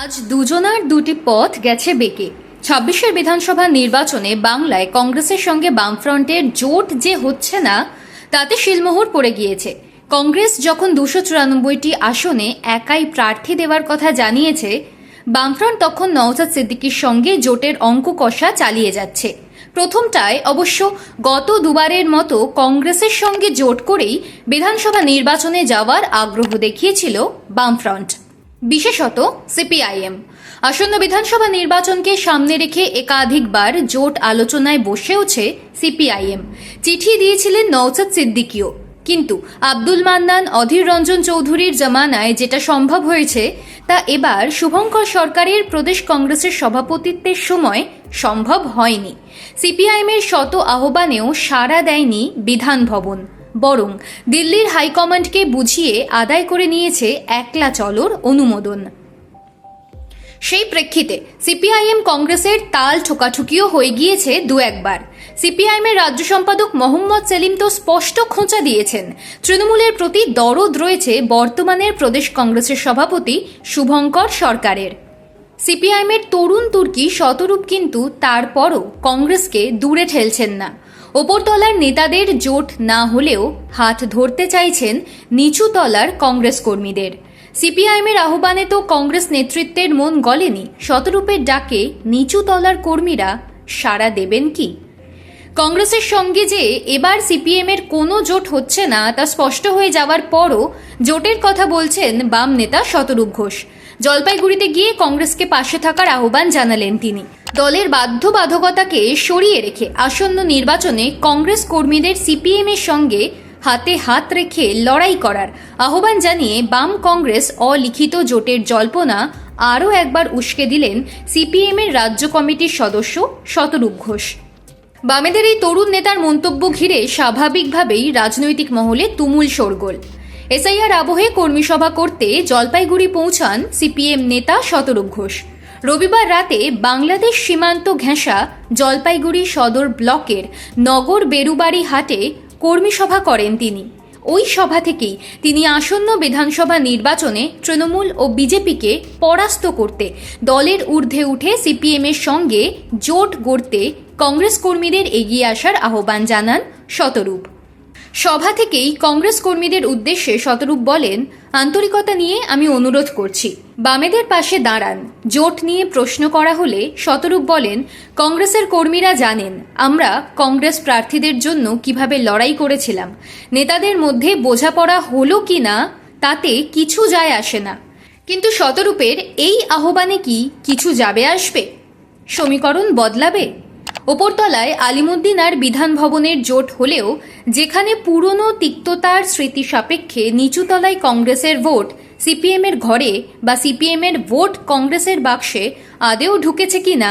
আজ দুজনার দুটি পথ গেছে বেঁকে। ২৬-এর বিধানসভা নির্বাচনে বাংলায় কংগ্রেসের সঙ্গে বামফ্রন্টের জোট যে হচ্ছে না, তাতে শিলমোহর পড়ে গিয়েছে। কংগ্রেস যখন ২৯৪টি আসনে একাই প্রার্থী দেওয়ার কথা জানিয়েছে, বামফ্রন্ট তখন নওশাদ সিদ্দিকীর সঙ্গে জোটের অঙ্ক কষা চালিয়ে যাচ্ছে। প্রথমটায় অবশ্য গত দুবারের মতো কংগ্রেসের সঙ্গে জোট করেই বিধানসভা নির্বাচনে যাওয়ার আগ্রহ দেখিয়েছিল বামফ্রন্ট, বিশেষত সিপিআইএম। আসন্ন বিধানসভা নির্বাচনকে সামনে রেখে একাধিকবার জোট আলোচনায় বসেওছে সিপিআইএম। চিঠি দিয়েছিলেন নওশাদ সিদ্দিকীও, কিন্তু আব্দুল মান্নান, অধীর রঞ্জন চৌধুরীর জামানায় যেটা সম্ভব হয়েছে, তা এবার শুভঙ্কর সরকারের প্রদেশ কংগ্রেসের সভাপতিত্বের সময় সম্ভব হয়নি। সিপিআইএমের শত আহ্বানেও সাড়া দেয়নি বিধান ভবন, বরং দিল্লির হাইকমান্ডকে বুঝিয়ে আদায় করে নিয়েছে একলা চলোর অনুমোদন। সেই প্রেক্ষিতে সিপিআইএম কংগ্রেসের তাল ঠোকাঠুকিও হয়ে গিয়েছে দু একবার। সিপিআইএমের রাজ্য সম্পাদক মোহাম্মদ সেলিম তো স্পষ্ট খোঁচা দিয়েছেন, তৃণমূলের প্রতি দরদ রয়েছে বর্তমানের প্রদেশ কংগ্রেসের সভাপতি শুভঙ্কর সরকারের। সিপিআইএমের তরুণ তুর্কি শতরূপ কিন্তু তারপরও কংগ্রেসকে দূরে ঠেলছেন না। ওপরতলার নেতাদের জোট না হলেও হাত ধরতে চাইছেন নিচু তলার কংগ্রেস কর্মীদের। সিপিআইএমের আহ্বানে তো কংগ্রেস নেতৃত্বের মন গলেনি, শতরূপের ডাকে নিচু তলার কর্মীরা সাড়া দেবেন কি? কংগ্রেসের সঙ্গে যে এবার সিপিএমের কোনো জোট হচ্ছে না, তা স্পষ্ট হয়ে যাওয়ার পরও জোটের কথা বলছেন বাম নেতা শতরূপ ঘোষ। জলপাইগুড়িতে গিয়ে কংগ্রেসকে পাশে থাকার আহ্বান জানালেন তিনি। দলের বাধ্যবাধকতাকে সরিয়ে রেখে আসন্ন নির্বাচনে কংগ্রেস কর্মীদের সিপিএমের সঙ্গে হাতে হাত রেখে লড়াই করার আহ্বান জানিয়ে বাম কংগ্রেস অলিখিত জোটের জল্পনা আরও একবার উস্কে দিলেন সিপিএমের রাজ্য কমিটির সদস্য শতরূপ ঘোষ। বামেদের এই তরুণ নেতার মন্তব্য ঘিরে স্বাভাবিকভাবেই রাজনৈতিক মহলে তুমুল শোরগোল। এসআইআর আবহে কর্মী সভা করতে জলপাইগুড়ি পৌঁছান সিপিএম নেতা শতরূপ ঘোষ। রবিবার রাতে বাংলাদেশ সীমান্ত ঘেঁষা জলপাইগুড়ি সদর ব্লকের নগর বেরুবাড়ি হাটে কর্মী সভা করেন তিনি। ওই সভা থেকেই তিনি আসন্ন বিধানসভা নির্বাচনে তৃণমূল ও বিজেপিকে পরাস্ত করতে দলের ঊর্ধ্বে উঠে সিপিএমের সঙ্গে জোট গড়তে কংগ্রেস কর্মীদের এগিয়ে আসার আহ্বান জানান শতরূপ। সভা থেকেই কংগ্রেস কর্মীদের উদ্দেশ্যে শতরূপ বলেন, আন্তরিকতা নিয়ে আমি অনুরোধ করছি, বামেদের পাশে দাঁড়ান। জোট নিয়ে প্রশ্ন করা হলে শতরূপ বলেন, কংগ্রেসের কর্মীরা জানেন আমরা কংগ্রেস প্রার্থীদের জন্য কিভাবে লড়াই করেছিলাম। নেতাদের মধ্যে বোঝাপড়া হলো কি না তাতে কিছু যায় আসে না, কিন্তু শতরূপের এই আহ্বানে কি কিছু যাবে আসবে? সমীকরণ বদলাবে? ওপরতলায় আলিমুদ্দিন আর বিধান ভবনের জোট হলেও যেখানে পুরনো তিক্ততার স্মৃতি সাপেক্ষে নিচুতলায় কংগ্রেসের ভোট সিপিএমের ঘরে বা সিপিএমের ভোট কংগ্রেসের বাক্সে আদেও ঢুকেছে কিনা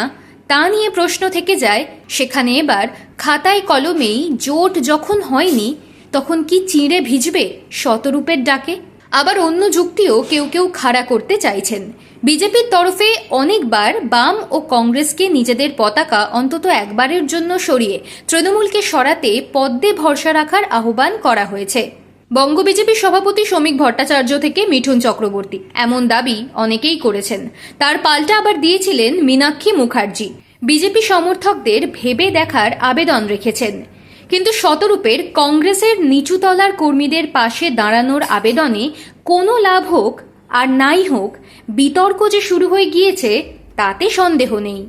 তা নিয়ে প্রশ্ন থেকে যায়, সেখানে এবার খাতায় কলমেই জোট যখন হয়নি, তখন কি চিঁড়ে ভিজবে শতরূপের ডাকে? আবার অন্য যুক্তিও কেউ কেউ খাড়া করতে চাইছেন। বিজেপির তরফে অনেকবার বাম ও কংগ্রেসকে নিজেদের পতাকা অন্তত একবারের জন্য সরিয়ে তৃণমূলকে সরাতে পদ্মে ভরসা রাখার আহ্বান করা হয়েছে। বঙ্গ বিজেপি সভাপতি শ্রমিক ভট্টাচার্য থেকে মিঠুন চক্রবর্তী এমন দাবি অনেকেই করেছেন। তার পাল্টা আবার দিয়েছিলেন মীনাক্ষী মুখার্জি। বিজেপি সমর্থকদের ভেবে দেখার আবেদন রেখেছেন। কিন্তু শতরূপের কংগ্রেসের নিচুতলার কর্মীদের পাশে দাঁড়ানোর আবেদনে কোনো লাভ হোক আর নাই হোক, বিতর্ক যে শুরু হয়ে গিয়েছে তাতে সন্দেহ নেই।